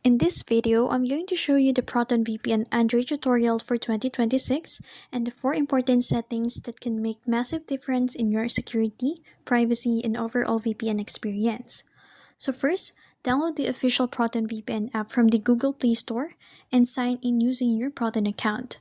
In this video, I'm going to show you the Proton VPN Android tutorial for 2026 and the 4 important settings that can make massive difference in your security, privacy, and overall VPN experience. So first, download the official Proton VPN app from the Google Play Store and sign in using your Proton account.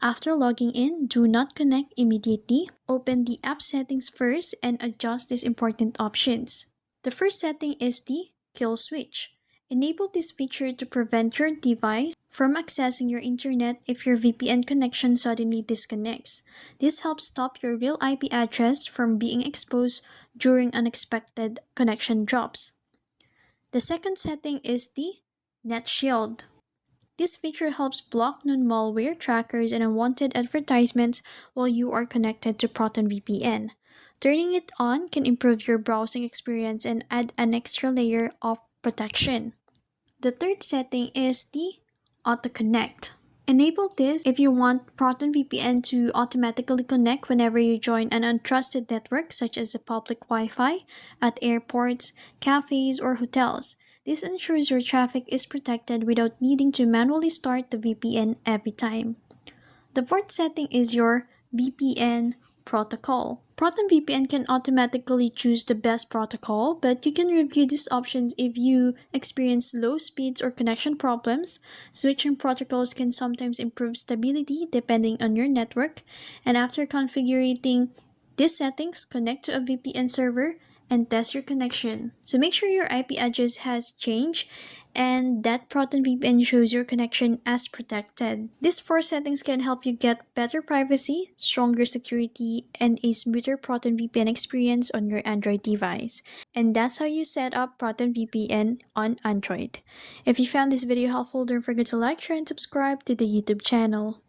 After logging in, do not connect immediately. Open the app settings first and adjust these important options. The first setting is the kill switch. Enable this feature to prevent your device from accessing your internet if your VPN connection suddenly disconnects. This helps stop your real IP address from being exposed during unexpected connection drops. The second setting is the Net Shield. This feature helps block known malware, trackers, and unwanted advertisements while you are connected to Proton VPN. Turning it on can improve your browsing experience and add an extra layer of protection. The third setting is the Auto Connect. Enable this if you want Proton VPN to automatically connect whenever you join an untrusted network such as a public Wi-Fi at airports, cafes, or hotels. This ensures your traffic is protected without needing to manually start the VPN every time. The fourth setting is your VPN protocol. Proton VPN can automatically choose the best protocol, but you can review these options if you experience slow speeds or connection problems. Switching protocols can sometimes improve stability depending on your network. And after configuring these settings, connect to a VPN server and test your connection. So make sure your IP address has changed and that Proton VPN shows your connection as protected. These 4 settings can help you get better privacy, stronger security, and a smoother Proton VPN experience on your Android device. And that's how you set up Proton VPN on Android. If you found this video helpful, don't forget to like, share, and subscribe to the YouTube channel.